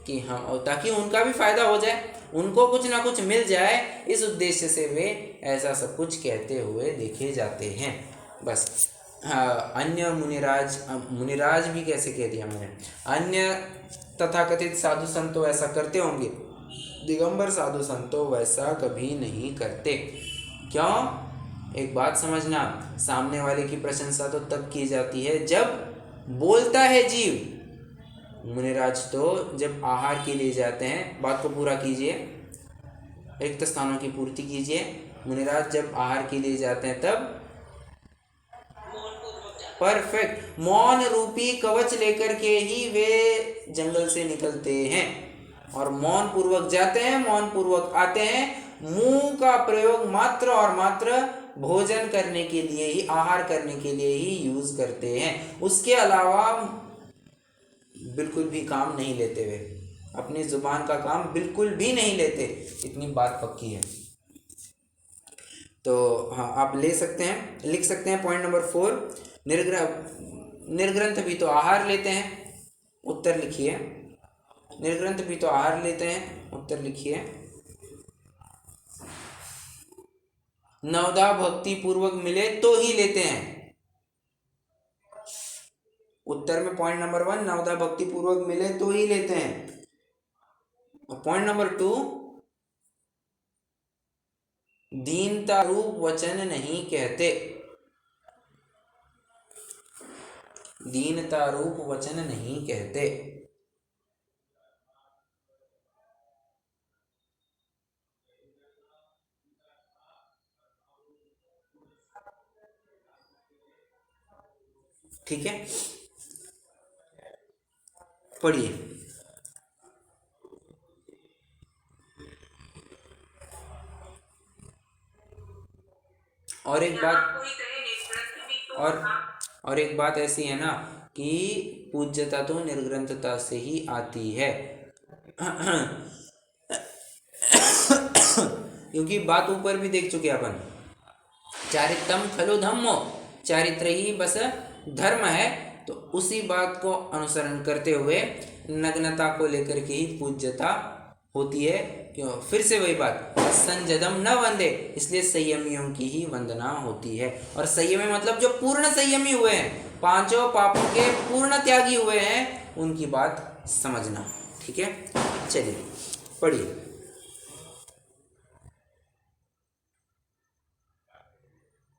कि हम, ताकि उनका भी फायदा हो जाए, उनको कुछ ना कुछ मिल जाए, इस उद्देश्य से वे ऐसा सब कुछ कहते हुए देखे जाते हैं। बस अन्य मुनिराज भी कैसे कह दिया मैंने, अन्य तथाकथित साधु संत तो ऐसा करते होंगे, दिगंबर साधु संत तो वैसा कभी नहीं करते। क्यों? एक बात समझना, सामने वाले की प्रशंसा तो तब की जाती है जब बोलता है जीव। मुनिराज तो जब आहार के लिए जाते हैं, बात को पूरा कीजिए, रिक्त स्थानों की पूर्ति कीजिए। मुनिराज जब आहार के लिए जाते हैं तब परफेक्ट मौन रूपी कवच लेकर के ही वे जंगल से निकलते हैं और मौन पूर्वक जाते हैं, मौन पूर्वक आते हैं। मुंह का प्रयोग मात्र और मात्र भोजन करने के लिए ही, आहार करने के लिए ही यूज करते हैं, उसके अलावा बिल्कुल भी काम नहीं लेते हुए। अपनी जुबान का काम बिल्कुल भी नहीं लेते, इतनी बात पक्की है। तो हाँ, आप ले सकते हैं, लिख सकते हैं पॉइंट नंबर 4, निर्ग्रंथ भी तो आहार लेते हैं। उत्तर लिखिए, निर्ग्रंथ भी तो आहार लेते हैं। उत्तर लिखिए, नवधा भक्ति पूर्वक मिले तो ही लेते हैं। उत्तर में पॉइंट नंबर 1, नवधा भक्ति पूर्वक मिले तो ही लेते हैं। और पॉइंट नंबर 2, दीनता रूप वचन नहीं कहते। दीनता रूप वचन नहीं कहते। ठीक है, पढ़िए। और एक बात, कोई कहे निर्ग्रंथ भी तो और एक बात ऐसी है ना कि पूज्यता तो निर्ग्रंथता से ही आती है। क्योंकि बात ऊपर भी देख चुके अपन, चारित्रम खलु धम्मो, चारित्र ही बस धर्म है। तो उसी बात को अनुसरण करते हुए नग्नता को लेकर के ही पूज्यता होती है। क्यों? फिर से वही बात, संजदम न वंदे, इसलिए संयमियों की ही वंदना होती है। और संयमी मतलब जो पूर्ण संयमी हुए हैं, पांचों पापों के पूर्ण त्यागी हुए हैं, उनकी बात समझना। ठीक है, चलिए पढ़िए।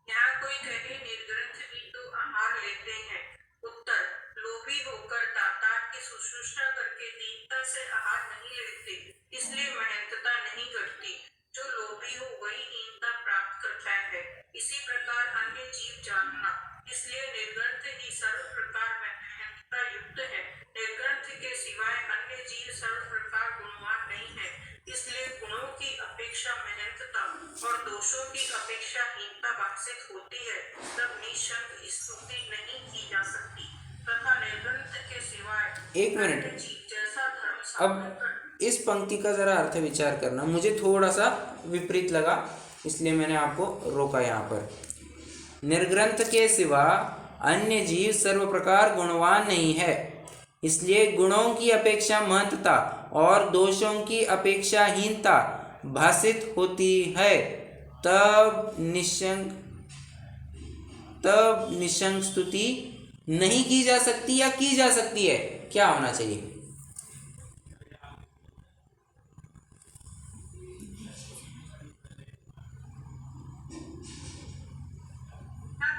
यहाँ कोई कहे निर्ग्रंथ भी तो आहार लेते हैं। उत्तर, लोभी होकर दाता की शुश्रूषा करके दीनता से आहार नहीं लेते, इसलिए महंतता नहीं घटती। जो लोभी हो वही हीनता प्राप्त करता है। इसी प्रकार अन्य जीव जानना, इसलिए निर्ग्रंथ ही सर्व प्रकार में महंतता युक्त है। निर्ग्रंथ के सिवाय अन्य जीव सर्व प्रकार गुणवान नहीं है, इसलिए गुणों की अपेक्षा महंतता और दोषों की अपेक्षा हीनता भाषित होती है। तब निशंक स्तुति नहीं की जा सकती तथा निर्ग्रंथ के सिवाय एक मिनट, अन्य जीव जैसा धर्म अब इस पंक्ति का जरा अर्थ विचार करना। मुझे थोड़ा सा विपरीत लगा, इसलिए मैंने आपको रोका यहाँ पर। निर्ग्रंथ के सिवा अन्य जीव सर्व प्रकार गुणवान नहीं है, इसलिए गुणों की अपेक्षा महंतता और दोषों की अपेक्षा हीनता भाषित होती है। तब निशंक स्तुति नहीं की जा सकती या की जा सकती है? क्या होना चाहिए?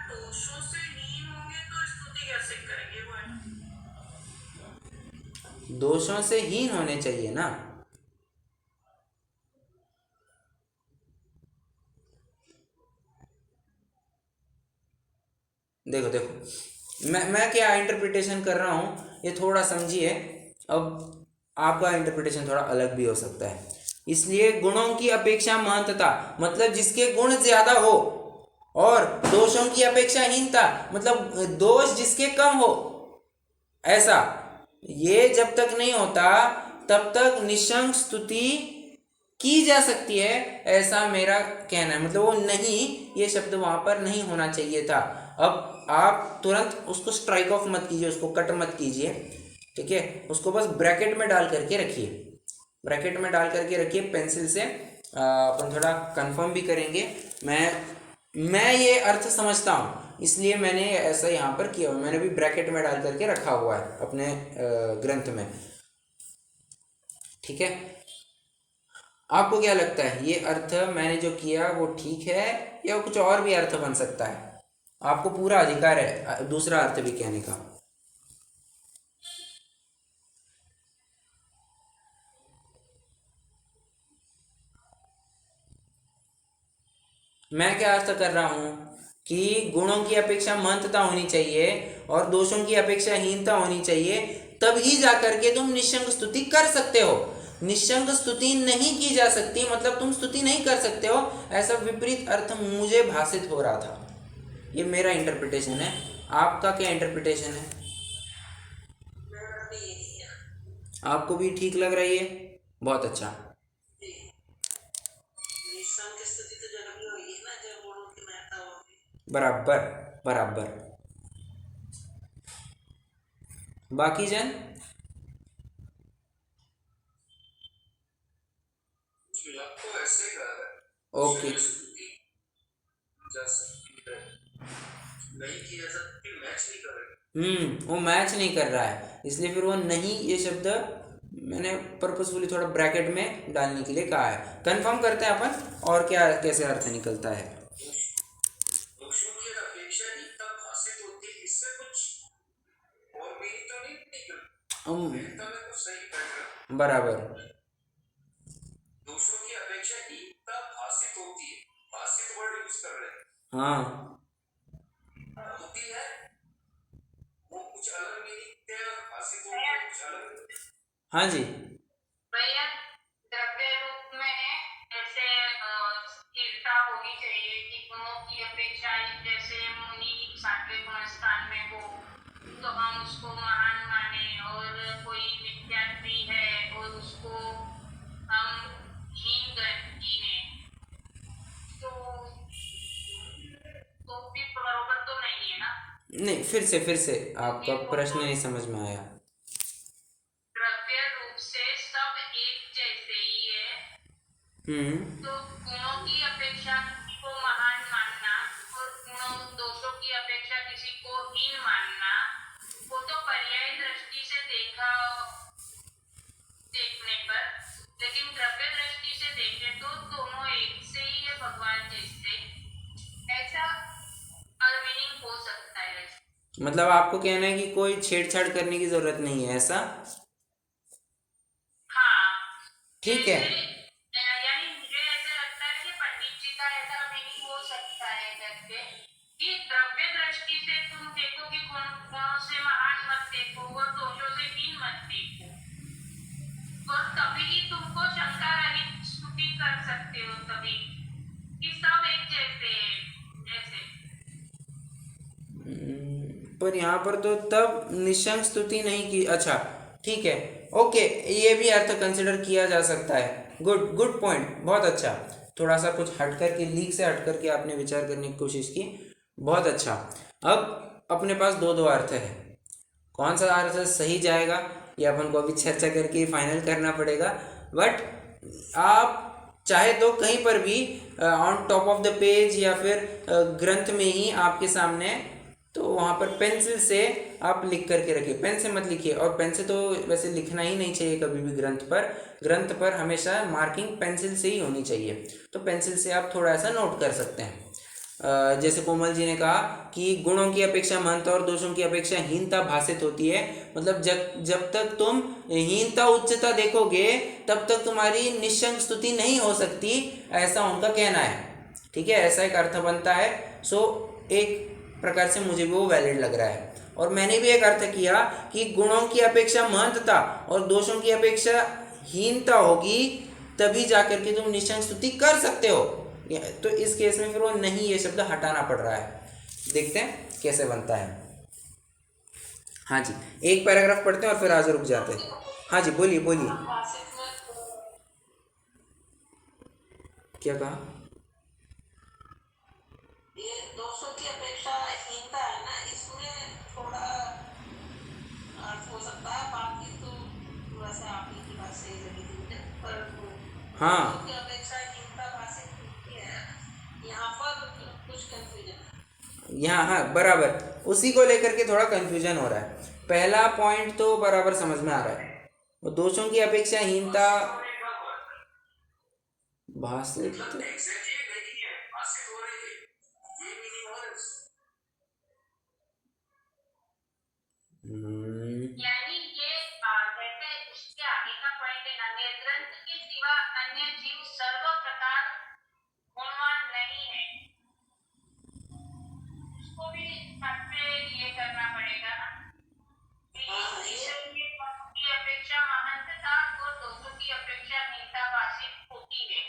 दोषों से हीन होंगे तो स्तुति कैसे करेंगे वो? दोषों से हीन होने चाहिए ना। देखो देखो, मैं क्या इंटरप्रिटेशन कर रहा हूँ, ये थोड़ा समझिए। अब आपका इंटरप्रिटेशन थोड़ा अलग भी हो सकता है। इसलिए गुणों की अपेक्षा महंतता मतलब जिसके गुण ज्यादा हो, और दोषों की अपेक्षा हीनता मतलब दोष जिसके कम हो, ऐसा। ये जब तक नहीं होता तब तक निशंक स्तुति की जा सकती है, ऐसा मेरा कहना है। मतलब वो नहीं, ये शब्द वहां पर नहीं होना चाहिए था। अब आप तुरंत उसको स्ट्राइक ऑफ मत कीजिए, उसको कट मत कीजिए, ठीक है। उसको बस ब्रैकेट में डाल करके रखिए, ब्रैकेट में डाल करके रखिए पेंसिल से। अपन थोड़ा कंफर्म भी करेंगे। मैं ये अर्थ समझता हूँ, इसलिए मैंने ऐसा यहाँ पर किया हुआ। मैंने भी ब्रैकेट में डाल करके रखा हुआ है अपने ग्रंथ में, ठीक है। आपको क्या लगता है, ये अर्थ मैंने जो किया वो ठीक है या कुछ और भी अर्थ बन सकता है? आपको पूरा अधिकार है दूसरा अर्थ भी कहने का। मैं क्या अर्थ कर रहा हूं कि गुणों की अपेक्षा महंतता होनी चाहिए और दोषों की अपेक्षा हीनता होनी चाहिए, तभी जाकर के तुम निशंक स्तुति कर सकते हो। निशंक स्तुति नहीं की जा सकती मतलब तुम स्तुति नहीं कर सकते हो, ऐसा विपरीत अर्थ मुझे भाषित हो रहा था। ये मेरा इंटरप्रिटेशन है, आपका क्या इंटरप्रिटेशन है? आपको भी ठीक लग रही है? बहुत अच्छा। निसंग की स्थिति तो जब भी होगी ना जब गुणों की महत्ता होगी। बराबर बराबर। बाकी जन लग तो ऐसे ही रहा है। ओके। स्तुति जा सकती है, नहीं किया सकती, मैच नहीं कर रही। वो मैच नहीं कर रहा है, इसलिए फिर वो नहीं ये शब्द मैंने पर्पसफुली थोड़ा ब्रैकेट में डालने के लिए कहा है। कंफर्म करते हैं अपन और क्या कैसे अर्थ निकलता है। दोषों की अपेक्षा एकता भाषित होती है, इससे कुछ और मीनिंग तो नहीं निकल एकता में तो सही बैठ रहा। बराबर। दोषों की अपेक्षा एकता भाषित होती है, भाषित वर्ड यूज कर रहे हैं। हाँ होती है वो कुछ अलग मीनिंग है, भाषित होती है कुछ अलग। हाँ जी। भैया द्रव्य रूप में ऐसे स्थिरता होनी चाहिए कि गुणों की अपेक्षा जैसे मुनि सात्विक गुण स्थान में हो तो हम उसको महान माने, और कोई विद्यार्थी है और उसको हम हीन गिने तो भी बरोबर तो नहीं है ना। नहीं, फिर से आपका प्रश्न नहीं समझ में आया। द्रव्य रूप से सब एक जैसे ही है, तो गुणों की अपेक्षा किसी को महान मानना और गुणों दोषों की अपेक्षा किसी को हीन मानना, वो तो पर्याय दृष्टि से देखने पर, लेकिन द्रव्य दृष्टि से देखें तो दोनों एक से ही है, भगवान जैसे, ऐसा मीनिंग हो सकता है। मतलब आपको कहना है कि कोई छेड़छाड़ करने की जरूरत नहीं है, ऐसा? हाँ ठीक है। यानी मुझे ऐसे लगता है कि पंडित जी का ऐसा मीनिंग हो सकता है करके कि द्रव्य दृष्टि से तुम देखो कि गुणों से महान मत देखो और दोषों से हीन मत देखो, और तभी ही तुमको शंका रहित स्तुति कर सकते हो, तभी कि सब एक जैसे ऐसे। पर यहाँ पर तो तब निशंक स्तुति नहीं की। अच्छा ठीक है, ओके, ये भी अर्थ कंसिडर किया जा सकता है। गुड गुड पॉइंट, बहुत अच्छा। थोड़ा सा कुछ हट कर के, लीक से हट कर के आपने विचार करने की कोशिश की, बहुत अच्छा। अब अपने पास दो दो अर्थ है, कौन सा अर्थ सही जाएगा ये अपन को अभी चर्चा करके फाइनल करना पड़ेगा। बट आप चाहे तो कहीं पर भी on top of the page या फिर ग्रंथ में ही आपके सामने, तो वहाँ पर पेंसिल से आप लिख करके रखिए। पेन से मत लिखिए, और पेन से तो वैसे लिखना ही नहीं चाहिए कभी भी ग्रंथ पर हमेशा मार्किंग पेंसिल से ही होनी चाहिए। तो पेंसिल से आप थोड़ा सा नोट कर सकते हैं। जैसे कोमल जी ने कहा कि गुणों की अपेक्षा महत्ता और दोषों की अपेक्षा हीनता भाषित होती है। मतलब जब जब तक तुम हीनता उच्चता देखोगे तब तक तुम्हारी निशंक स्तुति नहीं हो सकती, ऐसा उनका कहना है। ठीक है, ऐसा एक अर्थ बनता है। सो एक प्रकार से मुझे भी वो वैलिड लग रहा है। और मैंने भी एक अर्थ किया कि गुणों की अपेक्षा महत्ता और दोषों की अपेक्षा हीनता होगी, तभी जाकर के तुम निशंक स्तुति कर सकते हो। तो इस केस में फिर वो नहीं ये शब्द हटाना पड़ रहा है। देखते हैं कैसे बनता है। हाँ जी, एक पैराग्राफ पढ़ते हैं और फिर आगे रुक जाते हैं। हाँ जी, बोलिए बोलिए। क्या कहा? ये दोषों की अपेक्षा हीनता है ना, इसमें थोड़ा अर्थ हो सकता है, बाकी तो वैसे आप ही की बात सही लगी थी मुझे, पर हाँ दोषों की अपेक्षा हीनता भाषित होती है, यहाँ पर कुछ कंफ्यूजन है। यहाँ, हाँ बराबर, उसी को लेकर के थोड़ा कंफ्यूजन हो रहा है। पहला पॉइंट तो बराबर समझ में आ रहा है, वो दोषों की अपेक्षा हीनता भाषित। यानी ये जैसे इसके आगे का पॉइंट है ना, निर्ग्रंथ के सिवा अन्य जीव सर्व प्रकार गुणवान नहीं है, उसको भी साथ में ये करना पड़ेगा ना। इसलिए गुणों की अपेक्षा महंतता और दोषों की अपेक्षा हीनता भाषित होती है।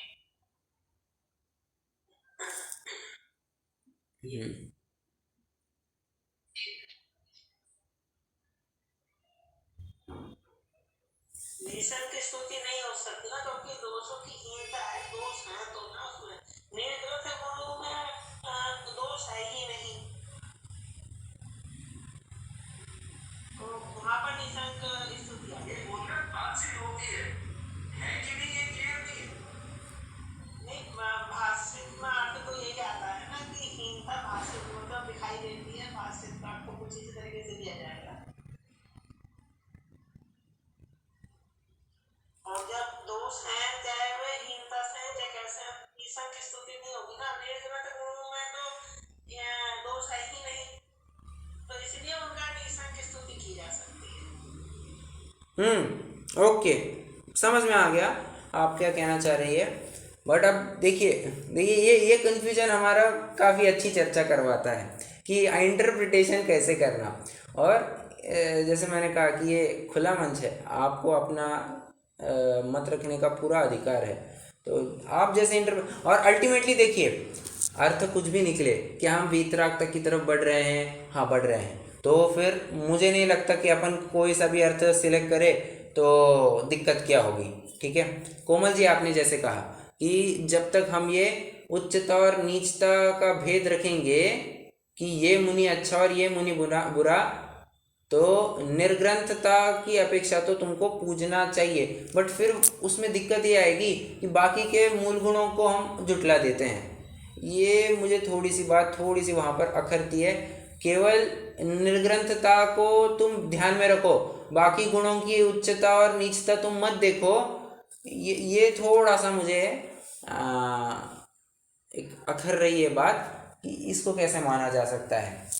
ओके, समझ में आ गया आप क्या कहना चाह रही है। बट अब देखिए देखिए ये कन्फ्यूजन हमारा काफ़ी अच्छी चर्चा करवाता है कि इंटरप्रिटेशन कैसे करना। और जैसे मैंने कहा कि ये खुला मंच है, आपको अपना मत रखने का पूरा अधिकार है। तो आप जैसे और अल्टीमेटली देखिए अर्थ कुछ भी निकले कि हम वीतराग तक की तरफ बढ़ रहे हैं, हाँ बढ़ रहे हैं, तो फिर मुझे नहीं लगता कि अपन कोई सा भी अर्थ सिलेक्ट करे तो दिक्कत क्या होगी। ठीक है कोमल जी, आपने जैसे कहा कि जब तक हम ये उच्चता और नीचता का भेद रखेंगे कि ये मुनि अच्छा और ये मुनि बुरा, तो निर्ग्रंथता की अपेक्षा तो तुमको पूजना चाहिए। बट फिर उसमें दिक्कत ये आएगी कि बाकी के मूल गुणों को हम जुटला देते हैं। ये मुझे थोड़ी सी वहाँ पर अखरती है। केवल निर्ग्रंथता को तुम ध्यान में रखो, बाकी गुणों की उच्चता और नीचता तुम मत देखो। ये थोड़ा सा मुझे एक अखर रही है बात कि इसको कैसे माना जा सकता है।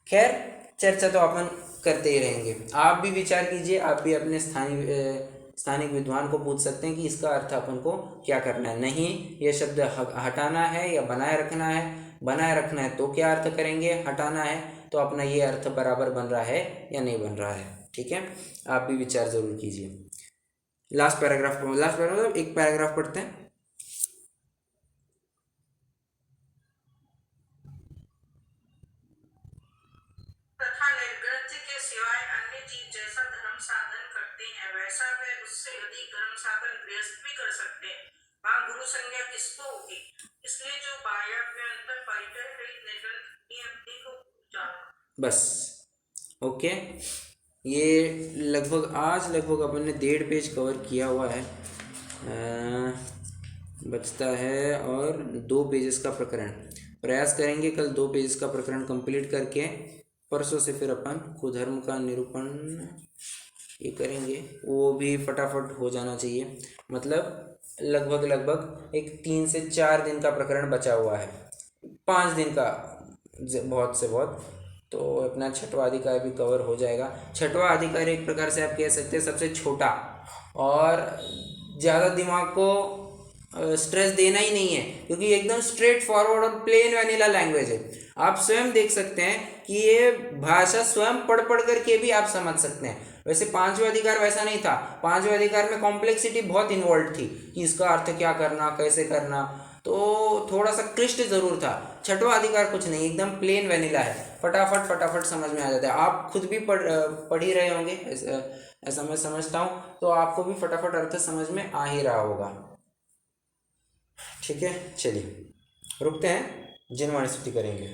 खैर चर्चा तो अपन करते ही रहेंगे। आप भी विचार कीजिए, आप भी अपने स्थानिक विद्वान को पूछ सकते हैं कि इसका अर्थ अपन को क्या करना है। नहीं ये शब्द हटाना है या बनाए रखना है, बनाए रखना है तो क्या अर्थ करेंगे, हटाना है तो अपना ये अर्थ बराबर बन रहा है या नहीं बन रहा है। ठीक है, आप भी विचार जरूर कीजिए। लास्ट पैराग्राफ मतलब एक पैराग्राफ पढ़ते हैं। तथा निर्ग्रंथ के सिवाय अन्य जीव जैसा धर्म साधन करते हैं वैसा वे उससे अधिक धर्म साधन गृहस्थ भी कर सकते हैं। वहाँ गुरु संज्ञा किसको होगी? इसलिए जो बाह्याभ्यंतर परिचय रहित निर्ग्रंथ नियति को जानो। बस ओके, ये लगभग अपन ने 1.5 पेज कवर किया हुआ है। बचता है और 2 पेजेस का प्रकरण। प्रयास करेंगे कल 2 पेजेस का प्रकरण कंप्लीट करके परसों से फिर अपन कुधर्म का निरूपण ये करेंगे, वो भी फटाफट हो जाना चाहिए। मतलब लगभग एक 3 से 4 दिन का प्रकरण बचा हुआ है, 5 दिन का बहुत से बहुत, तो अपना छठवां अधिकार भी कवर हो जाएगा। छठवां अधिकार एक प्रकार से आप कह सकते हैं सबसे छोटा, और ज़्यादा दिमाग को स्ट्रेस देना ही नहीं है क्योंकि एकदम स्ट्रेट फॉरवर्ड और प्लेन वैनिला लैंग्वेज है। आप स्वयं देख सकते हैं कि ये भाषा स्वयं पढ़ करके भी आप समझ सकते हैं। वैसे 5वां अधिकार वैसा नहीं था, 5वें अधिकार में कॉम्प्लेक्सिटी बहुत इन्वॉल्व थी कि इसका अर्थ क्या करना, कैसे करना, तो थोड़ा सा क्लिष्ट जरूर था। छठवां अधिकार कुछ नहीं, एकदम प्लेन वैनिला है, फटाफट समझ में आ जाता है। आप खुद भी पढ़ ही रहे होंगे ऐसा मैं समझता हूँ, तो आपको भी फटाफट अर्थ समझ में आ ही रहा होगा। ठीक है चलिए रुकते हैं, जिनवाणी स्तुति करेंगे।